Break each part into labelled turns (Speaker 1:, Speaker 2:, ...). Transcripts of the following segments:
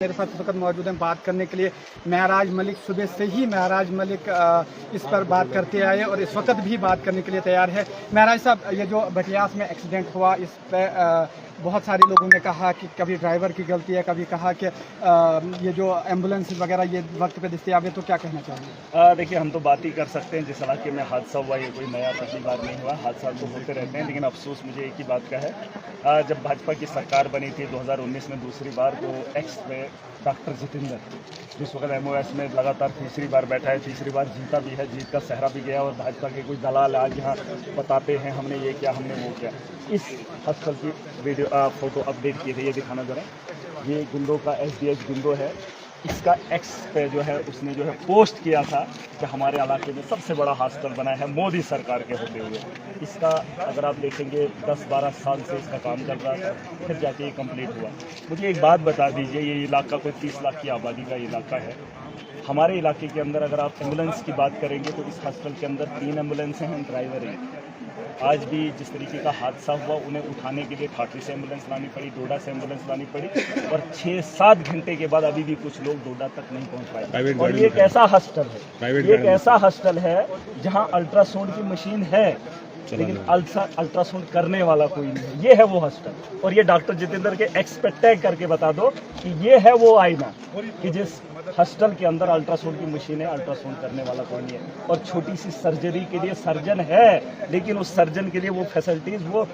Speaker 1: मेरे साथ इस वक्त मौजूद हैं बात करने के लिए महराज मलिक। सुबह से ही महराज मलिक इस पर बात करते आए और इस वक्त भी बात करने के लिए तैयार है। महराज साहब, ये जो बटियास में एक्सीडेंट हुआ, इस पर बहुत सारे लोगों ने कहा कि कभी ड्राइवर की गलती है, कभी कहा कि ये जो एम्बुलेंस वगैरह ये वक्त पे दस्तयाब है, तो क्या कहना चाहिए?
Speaker 2: देखिए, हम तो बात ही कर सकते हैं जिस इलाके में हादसा हुआ, ये कोई नया पहली बार नहीं हुआ। हादसा तो होते रहते हैं, लेकिन अफसोस मुझे एक ही बात का है, जब भाजपा की सरकार बनी थी 2019 में दूसरी बार, तो एक्स में डॉक्टर जितेंद्र जिस वक्त MOS में लगातार तीसरी बार बैठा है, तीसरी बार जीता भी है, जीत का सहरा भी गया, और भाजपा के कुछ दलाल आज यहाँ बताते हैं हमने ये किया, हमने वो किया। इस हॉस्पिटल की वीडियो फोटो अपडेट किए थे, ये दिखाना जरा। ये गुंडों का SDH गुंडो है, इसका एक्स पे जो है उसने जो है पोस्ट किया था कि हमारे इलाके में सबसे बड़ा हॉस्पिटल बना है मोदी सरकार के होते हुए। इसका अगर आप देखेंगे 10-12 साल से इसका काम चल रहा था, फिर जाके ये कंप्लीट हुआ। मुझे एक बात बता दीजिए, ये इलाका कोई 30 लाख की आबादी का इलाका है। हमारे इलाके के अंदर अगर आप एम्बुलेंस की बात करेंगे तो इस हॉस्पिटल के अंदर 3 एम्बुलेंस हैं, ड्राइवर हैं। आज भी जिस तरीके का हादसा हुआ, उन्हें उठाने के लिए ठाठी से एम्बुलेंस लानी पड़ी, डोडा से एम्बुलेंस लानी पड़ी, और 6-7 घंटे के बाद अभी भी कुछ लोग डोडा तक नहीं पहुंच पाए। और ये एक ऐसा हॉस्पिटल है, ये एक ऐसा हॉस्पिटल है जहां अल्ट्रासाउंड की मशीन है, लेकिन अल्ट्रासाउंड करने वाला कोई नहीं है। ये है वो हॉस्पिटल, और ये डॉक्टर जितेंद्र के एक्स पे टैग करके बता दो कि ये है वो आईना कि जिस हॉस्पिटल के अंदर अल्ट्रासाउंड की मशीन है, अल्ट्रासाउंड करने वाला कोई नहीं है। और छोटी सी सर्जरी के लिए सर्जन है, लेकिन उस सर्जन के लिए वो फैसिलिटीज, वो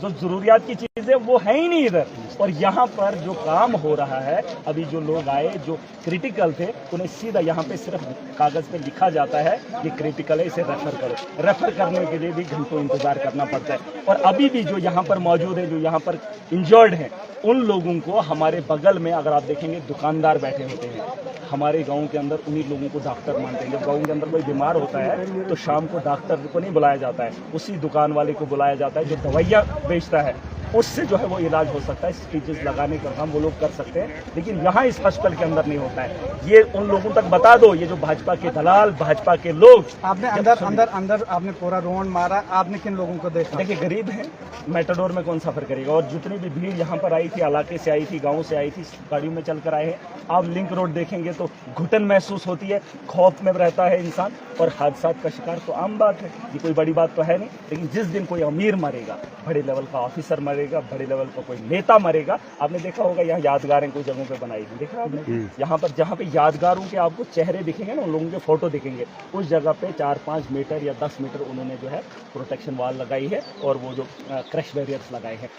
Speaker 2: जो जरूरियात की चीजें वो है ही नहीं इधर। और यहाँ पर जो काम हो रहा है, अभी जो लोग आए जो क्रिटिकल थे, उन्हें सीधा यहाँ पे सिर्फ कागज पे लिखा जाता है ये क्रिटिकल है, इसे रेफर करो। रेफर करने के लिए भी घंटों इंतजार करना पड़ता है। और अभी भी जो यहाँ पर मौजूद है, जो यहाँ पर इंजर्ड हैं, उन लोगों को हमारे बगल में अगर आप देखेंगे दुकानदार बैठे होते हैं। हमारे गांव के अंदर उन्हीं लोगों को डॉक्टर मानते हैं। जब गांव के अंदर कोई बीमार होता है तो शाम को डॉक्टर को नहीं बुलाया जाता है, उसी दुकान वाले को बुलाया जाता है जो दवाइयाँ बेचता है, उससे जो है वो इलाज हो सकता है। स्टिचेस लगाने का काम वो लोग कर सकते हैं, लेकिन यहाँ इस हॉस्पिटल के अंदर नहीं होता है। ये उन लोगों तक बता दो, ये जो भाजपा के दलाल, भाजपा के लोग।
Speaker 1: आपने अंदर आपने पूरा राउंड मारा, आपने किन लोगों को देखा?
Speaker 2: देखिए, गरीब है, मेटाडोर में कौन सफर करेगा, और जितनी भी भीड़ यहाँ पर आई थी, इलाके से आई थी, गाँव से आई थी, गाड़ियों में चल कर आए हैं। आप लिंक रोड देखेंगे तो घुटन महसूस होती है, खौफ में रहता है इंसान, और हादसा का शिकार तो आम बात है, ये कोई बड़ी बात तो है नहीं। लेकिन जिस दिन कोई अमीर मरेगा, बड़े लेवल का ऑफिसर मरेगा, बड़े लेवल का कोई नेता मरेगा, आपने देखा होगा यहाँ यादगारें कुछ जगहों पे बनाई हुई, देखा आपने? यहाँ पर जहाँ पे यादगारों के आपको चेहरे दिखेंगे ना, उन लोगों के फोटो दिखेंगे, उस जगह पे 4-5 मीटर या 10 मीटर उन्होंने जो है प्रोटेक्शन वॉल लगाई है, और वो जो क्रश बैरियर्स लगाए हैं।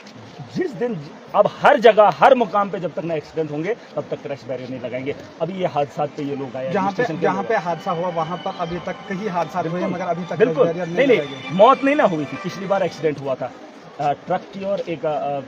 Speaker 2: जिस दिन अब हर जगह हर मुकाम पे जब तक ना एक्सीडेंट होंगे तब तक क्रश बैरियर नहीं लगाएंगे। अभी ये हादसा पे ये लोग आए,
Speaker 1: जहाँ पे हादसा हुआ वहाँ पर अभी तक कई हादसा हुए, मगर अभी तक
Speaker 2: बिल्कुल नहीं, मौत नहीं ना हुई थी। पिछली बार एक्सीडेंट हुआ था, ट्रक की और एक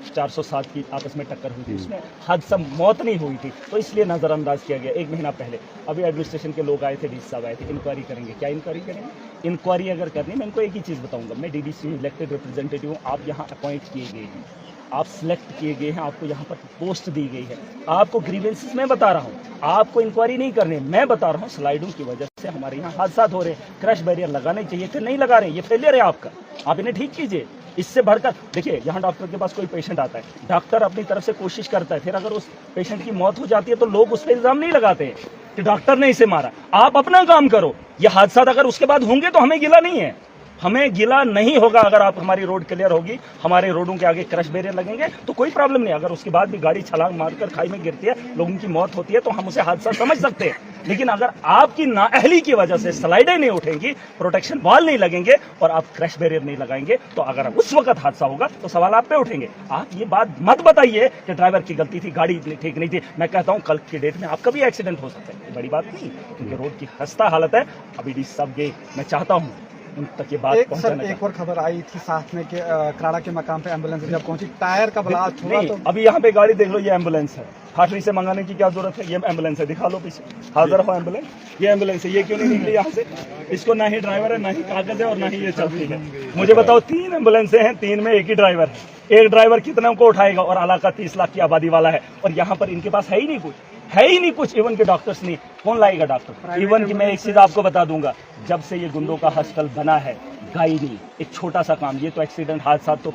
Speaker 2: 407 की आपस में टक्कर हुई थी, उसमें हादसा, मौत नहीं हुई थी, तो इसलिए नज़रअंदाज किया गया 1 महीना पहले। अभी एडमिनिस्ट्रेशन के लोग आए थे, डीसी साहब आए थे, इंक्वायरी करेंगे। क्या इंक्वायरी करेंगे? इंक्वायरी अगर करनी, मैं इनको एक ही चीज़ बताऊंगा, मैं DDC इलेक्टेड रिप्रेजेंटेटिव हूँ, आप यहाँ अपॉइंट किए गए हैं, आप सिलेक्ट किए गए हैं, आपको यहाँ पर पोस्ट दी गई है, आपको ग्रीवेंसेस मैं बता रहा हूँ, आपको इंक्वायरी नहीं करनी, मैं बता रहा हूँ। स्लाइडों की वजह से हमारे यहाँ हादसा हो रहे हैं, क्रश बैरियर लगाने चाहिए थे, नहीं लगा रहे हैं, ये फेलियर है आपका, आप इन्हें ठीक कीजिए। इससे बढ़कर देखिए, यहाँ डॉक्टर के पास कोई पेशेंट आता है, डॉक्टर अपनी तरफ से कोशिश करता है, फिर अगर उस पेशेंट की मौत हो जाती है तो लोग उस पर इल्जाम नहीं लगाते हैं कि डॉक्टर ने इसे मारा। आप अपना काम करो। ये हादसा अगर उसके बाद होंगे तो हमें गिला नहीं है, हमें गिला नहीं होगा। अगर आप हमारी रोड क्लियर होगी, हमारे रोडों के आगे क्रश बैरियर लगेंगे तो कोई प्रॉब्लम नहीं। अगर उसके बाद भी गाड़ी छलांग मारकर खाई में गिरती है, लोगों की मौत होती है, तो हम उसे हादसा समझ सकते हैं। लेकिन अगर आपकी नाअहली की वजह से स्लाइडें नहीं उठेंगी, प्रोटेक्शन वॉल नहीं लगेंगे, और आप क्रश बैरियर नहीं लगाएंगे, तो अगर उस वक्त हादसा होगा तो सवाल आप पे उठेंगे। आप ये बात मत बताइए कि ड्राइवर की गलती थी, गाड़ी ठीक नहीं थी। मैं कहता हूं कल की डेट में आपका भी एक्सीडेंट हो सकता है, बड़ी बात नहीं, क्योंकि रोड की खस्ता हालत है। अभी डीसी साहब गए, मैं चाहता हूं उन तक ये बात पहुंचाना।
Speaker 1: एक और खबर आई थी साथ में कि कराड़ा के मकाम पे एम्बुलेंस जब पहुंची, टायर का ब्लास्ट हुआ। तो
Speaker 2: अभी यहाँ पे गाड़ी देख लो, ये एम्बुलेंस है, फाटरी से मंगाने की क्या जरूरत है? ये एम्बुलेंस है, दिखा लो पीछे, हाजिर हो एम्बुलेंस, ये एम्बुलेंस है। ये क्यों नहीं निकली यहाँ से? इसको ना ही ड्राइवर है, ना ही कागज है, और ना ही ये चलती है। मुझे बताओ, 3 एम्बुलेंस हैं, 3 में एक ही ड्राइवर है, एक ड्राइवर कितने को उठाएगा? और इलाका 30 लाख की आबादी वाला है, और यहाँ पर इनके पास है ही नहीं कुछ, है ही नहीं कुछ। इवन के डॉक्टर्स नहीं, कौन लाएगा डॉक्टर? इवन की मैं एक चीज आपको बता दूंगा, जब से ये गुंडों का हॉस्पिटल बना है, गाई नहीं, एक छोटा सा काम, ये तो एक्सीडेंट हादसा तो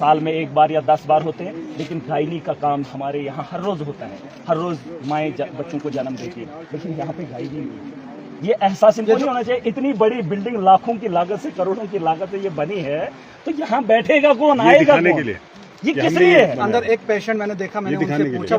Speaker 2: साल में 1 बार या 10 बार होते हैं, लेकिन गायनी का काम हमारे यहाँ हर रोज होता है। हर रोज माएँ बच्चों को जन्म देती है, लेकिन यहाँ पे गायनी नहीं है। ये एहसास इनको नहीं होना चाहिए। इतनी बड़ी बिल्डिंग लाखों की लागत से, करोड़ों की लागत से ये बनी है, तो यहाँ बैठेगा कौन, आएगा कौन? ये किस लिए है?
Speaker 1: अंदर एक पेशेंट मैंने देखा, मैंने उनसे पूछा,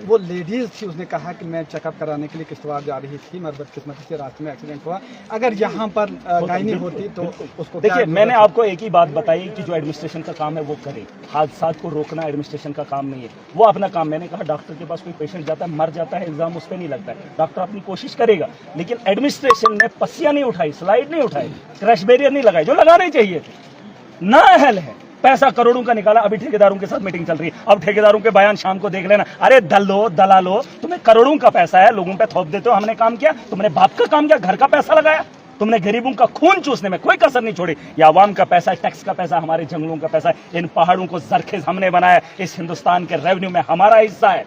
Speaker 1: वो लेडीज थी, उसने कहा कि मैं चेकअप कराने के लिए किश्तवाड़ जा रही थी, मगर बदकिस्मती से रास्ते में एक्सीडेंट हुआ। अगर यहाँ पर गायनी होती तो उसको
Speaker 2: देखिए, मैंने आपको एक ही बात बताई कि जो एडमिनिस्ट्रेशन का काम है वो करे। हादसात को रोकना एडमिनिस्ट्रेशन का काम नहीं है, वो अपना काम। मैंने कहा डॉक्टर के पास कोई पेशेंट जाता है, मर जाता है, इल्जाम उस पर नहीं लगता है, डॉक्टर अपनी कोशिश करेगा। लेकिन एडमिनिस्ट्रेशन ने पस्सियां नहीं उठाई, स्लाइड नहीं उठाई, क्रैश बैरियर नहीं लगाए, जो लगाने चाहिए थे। नाअहल है, पैसा करोड़ों का निकाला। अभी ठेकेदारों के साथ मीटिंग चल रही है, अब ठेकेदारों के बयान शाम को देख लेना। अरे दलालो, तुम्हें करोड़ों का पैसा है, लोगों पे थोप देते हो। हमने काम किया, तुमने बाप का काम किया, घर का पैसा लगाया, तुमने गरीबों का खून चूसने में कोई कसर नहीं छोड़ी। ये आवाम का पैसा है, टैक्स का पैसा, हमारे जंगलों का पैसा है। इन पहाड़ों को जरखेज हमने बनाया, इस हिंदुस्तान के रेवेन्यू में हमारा हिस्सा है।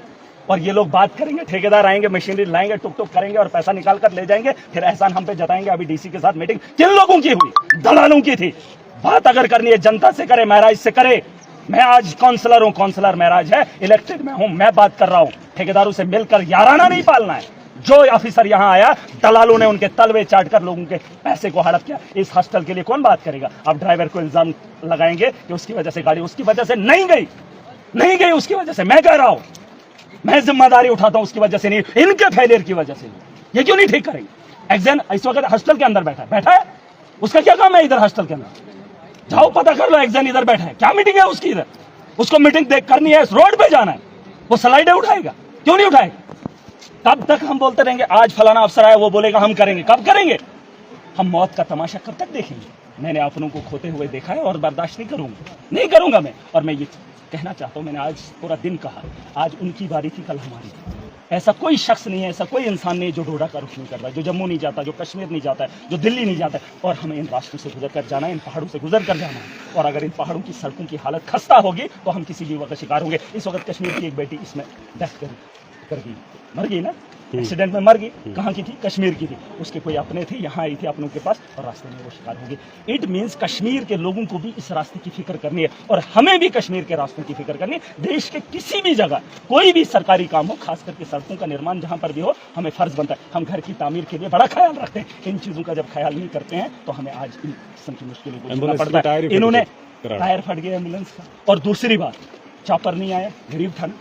Speaker 2: और ये लोग बात करेंगे, ठेकेदार आएंगे, मशीनरी लाएंगे, टुक करेंगे और पैसा निकाल कर ले जाएंगे, फिर एहसान हम पे जताएंगे। अभी डीसी के साथ मीटिंग किन लोगों की हुई? दलालों की थी। बात अगर करनी है जनता से करे, महराज से करे। मैं आज काउंसलर हूं, काउंसलर महराज है, इलेक्टेड में हूं, मैं बात कर रहा हूं। ठेकेदारों से मिलकर याराना नहीं पालना है। जो ऑफिसर यहां आया, दलालों ने उनके तलवे चाट कर लोगों के पैसे को हड़प किया। इस हॉस्टल के लिए कौन बात करेगा? अब ड्राइवर को इल्जाम लगाएंगे कि उसकी वजह से गाड़ी, उसकी वजह से नहीं गई, उसकी वजह से। मैं कह रहा हूं, मैं जिम्मेदारी उठाता हूं, उसकी वजह से नहीं, इनके फेलियर की वजह से। ये क्यों नहीं ठीक करेंगे? एग्जाम इस वक्त हॉस्टल के अंदर बैठा है, उसका क्या काम है इधर हॉस्टल के अंदर? जाओ पता कर लो, एग्जाम इधर बैठा है, क्या मीटिंग है उसकी इधर? उसको मीटिंग देख करनी है, रोड पे जाना है, वो स्लाइडें उठाएगा? क्यों नहीं उठाएगा? कब तक हम बोलते रहेंगे आज फलाना अफसर आया, वो बोलेगा हम करेंगे? कब करेंगे? हम मौत का तमाशा कब तक देखेंगे? मैंने अपनों को खोते हुए देखा है और बर्दाश्त नहीं करूंगा मैं। और मैं ये कहना चाहता हूं, मैंने आज पूरा दिन कहा, आज उनकी बारी थी, कल हमारी। ऐसा कोई शख्स नहीं है, ऐसा कोई इंसान नहीं है जो डोडा का रुख नहीं करता, जो जम्मू नहीं जाता, जो कश्मीर नहीं जाता है, जो दिल्ली नहीं जाता है। और हमें इन रास्तों से गुजर कर जाना है, इन पहाड़ों से गुजर कर जाना है। और अगर इन पहाड़ों की सड़कों की हालत खस्ता होगी तो हम किसी भी वक्त शिकार होंगे। इस वक्त कश्मीर की एक बेटी इसमें डेथ कर गई, मर गई ना, एक्सीडेंट में मर गई। कहाँ की थी? कश्मीर की थी। उसके कोई अपने थे, यहाँ आई थी अपनों के पास, और रास्ते में वो शिकार होगी। इट मीन्स कश्मीर के लोगों को भी इस रास्ते की फिक्र करनी है, और हमें भी कश्मीर के रास्तों की फिक्र करनी है। देश के किसी भी जगह कोई भी सरकारी काम हो, खास करके सड़कों का निर्माण जहाँ पर भी हो, हमें फर्ज बनता है। हम घर की तामीर के लिए बड़ा ख्याल रखते हैं, इन चीज़ों का जब ख्याल नहीं करते हैं तो हमें आज इन किस्म की मुश्किलों को झेलना पड़ता है। इन्होंने टायर फट गया एम्बुलेंस का। और दूसरी बात, चॉपर नहीं आया, गरीब था ना।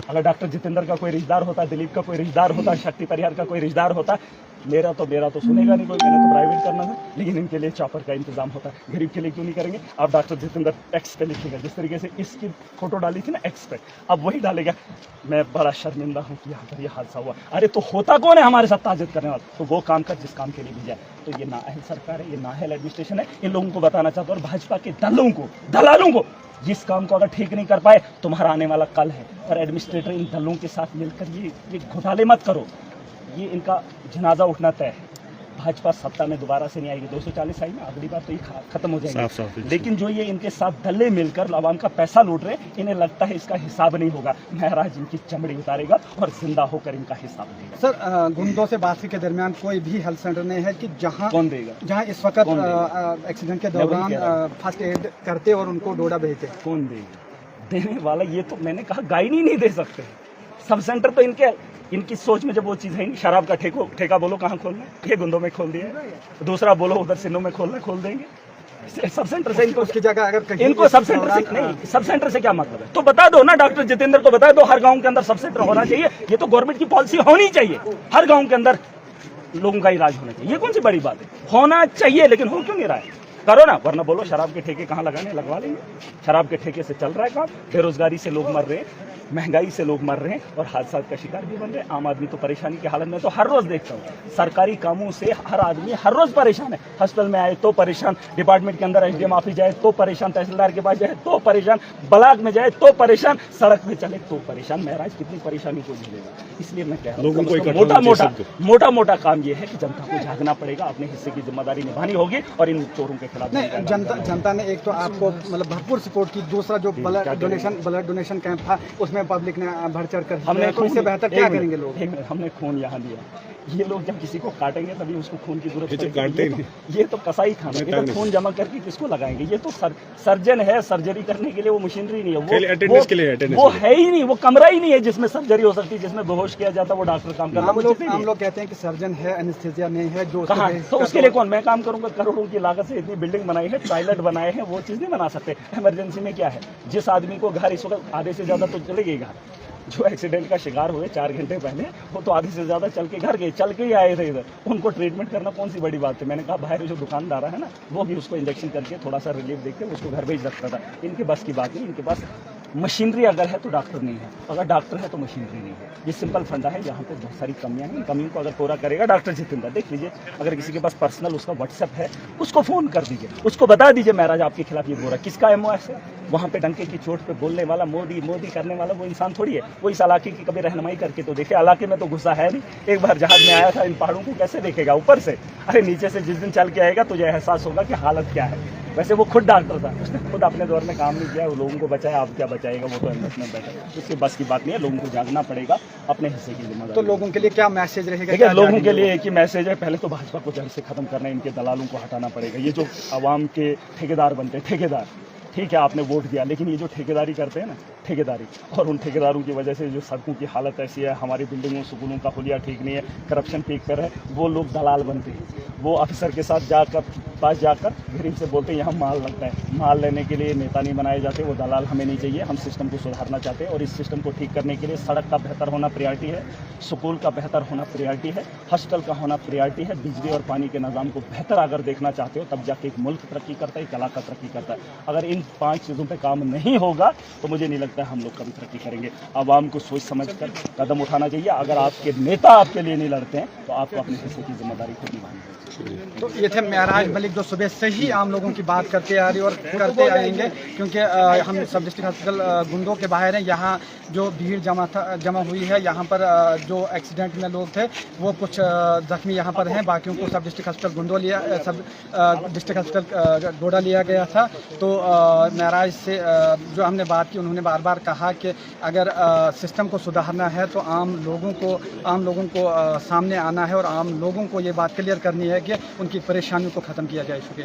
Speaker 2: अगर डॉक्टर जितेंद्र का कोई रिश्तेदार होता, दिलीप का कोई रिश्तेदार होता, शक्ति परिहार का कोई रिश्तेदार होता, मेरा तो सुनेगा नहीं कोई, मैंने तो प्राइवेट करना था। लेकिन इनके लिए चॉपर का इंतजाम होता है, गरीब के लिए क्यों नहीं करेंगे? अब डॉक्टर जितेंद्र एक्स पे लिखेगा, जिस तरीके से इसकी फोटो डाली थी ना एक्स पे, अब वही डालेगा। मैं बड़ा शर्मिंदा हूँ कि यहाँ पर यह हादसा हुआ। अरे तो होता कौन है हमारे साथ ताजुब करने वाला? तो वो काम कर जिस काम के लिए भी जाए। तो ये नाअहल सरकार है, ये नाअहल एडमिनिस्ट्रेशन है। इन लोगों को बताना चाहता हूँ, और भाजपा के दलालों को, जिस काम को अगर ठीक नहीं कर पाए, तुम्हारा आने वाला कल है। और एडमिनिस्ट्रेटर इन दलों के साथ मिलकर ये घोटाले मत करो, ये इनका जनाजा उठना तय है। भाजपा सत्ता में दोबारा से नहीं आएगी, 240 आई ना, अगली बार तो ये खत्म हो जाएगी। लेकिन जो ये इनके साथ दल्ले मिलकर आवाम का पैसा लूट रहे, इन्हें लगता है इसका हिसाब नहीं होगा। महराज इनकी चमड़ी उतारेगा और जिंदा होकर इनका हिसाब देगा।
Speaker 1: सर, गुंडों से बातचीत के दरमियान कोई भी हेल्थ सेंटर नहीं है कि जहां
Speaker 2: कौन देगा?
Speaker 1: जहां इस वक्त एक्सीडेंट के दौरान फर्स्ट एड करते और उनको डोडा भेजते,
Speaker 2: कौन देगा? देने वाला, ये तो मैंने कहा गायनी नहीं दे सकते। सब सेंटर तो इनकी सोच में जब वो चीज़ है नहीं। शराब का ठेका बोलो कहाँ खोलना है, ये गुंदों में खोल दिया, दूसरा बोलो उधर सिन्नों में खोलना, खोल देंगे। सब सेंटर से
Speaker 1: उसकी जगह अगर
Speaker 2: इनको सब सेंटर से नहीं, सब सेंटर से क्या मतलब है? तो बता दो ना, डॉक्टर जितेंद्र को बता दो, हर गांव के अंदर सब सेंटर होना चाहिए। ये तो गवर्नमेंट की पॉलिसी होनी चाहिए, हर गांव के अंदर लोगों का इलाज होना चाहिए। ये कौन सी बड़ी बात है? होना चाहिए, लेकिन हो क्यों नहीं रहा है? करो ना, वरना बोलो शराब के ठेके कहाँ लगाने, लगवा लेंगे। शराब के ठेके से चल रहा है काम, बेरोजगारी से लोग मर रहे हैं, महंगाई से लोग मर रहे हैं और हादसा का शिकार भी बन रहे हैं। आम आदमी तो परेशानी की हालत में तो हर रोज देखता हूँ। सरकारी कामों से हर आदमी हर रोज परेशान है। हॉस्पिटल में आए तो परेशान, डिपार्टमेंट के अंदर एसडीएम ऑफिस जाए तो परेशान, तहसीलदार के पास जाए तो परेशान, ब्लॉक में जाए तो परेशान, सड़क में चले तो परेशान। महराज कितनी परेशानी को झेलेगा? इसलिए मैं कह रहा हूँ मोटा मोटा काम ये है कि जनता को जागना पड़ेगा, अपने हिस्से की जिम्मेदारी निभानी होगी और इन चोरों के खिलाफ
Speaker 1: नहीं, जनता ने एक तो आपको मतलब भरपूर सपोर्ट की, दूसरा जो ब्लड डोनेशन कैंप था उसमें पब्लिक ने बढ़ चढ़ कर,
Speaker 2: हमने
Speaker 1: तो इससे बेहतर क्या करेंगे लोग?
Speaker 2: हमने खून यहाँ दिया। ये लोग जब किसी को काटेंगे तभी उसको खून की जरूरत
Speaker 3: काटते
Speaker 2: पड़ेगी। ये तो कसाई खाना है, तो खून जमा करके किसको लगाएंगे? ये तो सर्जन है, सर्जरी करने के लिए वो मशीनरी नहीं है, वो है ही नहीं, वो कमरा ही नहीं है जिसमें सर्जरी हो सकती है, जिसमें बेहोश किया जाता है वो डॉक्टर काम करता है।
Speaker 1: हम लोग कहते हैं कि सर्जन है, एनेस्थीसिया नहीं है, जो
Speaker 2: कहाँ? तो उसके लिए कौन? मैं काम करूंगा, करोड़ों की लागत से इतनी बिल्डिंग बनाई है, टॉयलेट बनाए हैं, वो चीज़ नहीं बना सकते। इमरजेंसी में क्या है, जिस आदमी को घर इस वक्त आधे से ज़्यादा तो चलेगा, जो एक्सीडेंट का शिकार हुए 4 घंटे पहले, वो तो आधे से ज़्यादा चल के घर गए, चल के ही आए थे इधर, उनको ट्रीटमेंट करना कौन सी बड़ी बात है। मैंने कहा बाहर जो दुकानदार है ना, वो भी उसको इंजेक्शन करके थोड़ा सा रिलीफ देके उसको घर भेज सकता था। इनके बस की बात नहीं, इनके पास मशीनरी अगर है तो डॉक्टर नहीं है, अगर डॉक्टर है तो मशीनरी नहीं है। ये सिंपल फंडा है, यहाँ पे बहुत सारी कमियां हैं। इन कमियों को अगर पूरा करेगा डॉक्टर जितेंद्र, देख लीजिए, अगर किसी के पास पर्सनल उसका व्हाट्सएप है, उसको फ़ोन कर दीजिए, उसको बता दीजिए महराज आपके खिलाफ ये बोल रहा है। किसका MOS है? वहाँ पे डंके की चोट पे बोलने वाला, मोदी मोदी करने वाला वो इंसान थोड़ी है। वो इस इलाके की कभी रहनुमाई करके तो देखे, इलाके में तो घुसा है नहीं। एक बार जहाज में आया था, इन पहाड़ों को कैसे देखेगा ऊपर से? अरे नीचे से जिस दिन चल के आएगा तुझे एहसास होगा कि हालत क्या है। वैसे वो खुद डॉक्टर था, उसने खुद अपने दौर में काम नहीं किया, वो लोगों को बचाया, आप क्या बचाएगा? वो तो एम्बुलेंस में बैठा है, उसकी बस की बात नहीं है। लोगों को जागना पड़ेगा, अपने हिस्से की जिम्मेदारी।
Speaker 1: तो लोगों के लिए क्या मैसेज रहेगा?
Speaker 2: देखिए, लोगों के लिए एक ही मैसेज है, पहले तो भाजपा को जड़ से खत्म करना है, इनके दलालों को हटाना पड़ेगा। ये जो आवाम के ठेकेदार बनते हैं, ठेकेदार, ठीक है आपने वोट दिया, लेकिन ये जो ठेकेदारी करते हैं ना, ठेकेदारी, और उन ठेकेदारों की वजह से जो सड़कों की हालत ऐसी है, हमारी बिल्डिंगों स्कूलों का हुलिया ठीक नहीं है, करप्शन पीक पर है, वो लोग दलाल बनते हैं। वो ऑफिसर के साथ पास जाकर गरीब से बोलते हैं यहाँ माल लगता है। माल लेने के लिए नेता नहीं बनाए जाते, वो दलाल हमें नहीं चाहिए। हम सिस्टम को सुधारना चाहते हैं, और इस सिस्टम को ठीक करने के लिए सड़क का बेहतर होना प्रायोरिटी है, स्कूल का बेहतर होना प्रायोरिटी है, हॉस्टल का होना प्रायोरिटी है। बिजली और पानी के निज़ाम को बेहतर अगर देखना चाहते हो, तब जाके एक मुल्क तरक्की करता है, एक इलाका तरक्की करता है। अगर इन 5 चीज़ों पे काम नहीं होगा तो मुझे नहीं लगता हम लोग कभी तरक्की करेंगे। आवाम को सोच समझ कर कदम उठाना चाहिए। अगर आपके नेता आपके लिए नहीं लड़ते हैं तो आपको अपने हिस्से की जिम्मेदारी खुद निभानी है।
Speaker 1: तो ये थे महराज मलिक, जो सुबह से ही आम लोगों की बात करते आ रही और करते आएंगे, क्योंकि हम सब डिस्ट्रिक्ट हॉस्पिटल गुंडों के बाहर हैं। यहाँ जो भीड़ जमा हुई है, यहाँ पर जो एक्सीडेंट में लोग थे वो कुछ जख्मी यहाँ पर हैं, बाकियों को सब डिस्ट्रिक्ट हॉस्पिटल गुंडो लिया, सब डिस्ट्रिक्ट हॉस्पिटल डोडा लिया गया था। तो महराज से जो हमने बात की, उन्होंने बार बार कहा कि अगर सिस्टम को सुधारना है तो आम लोगों को सामने आना है, और आम लोगों को ये बात क्लियर करनी है कि उनकी परेशानियों को ख़त्म किया जाए। शुक्रिया।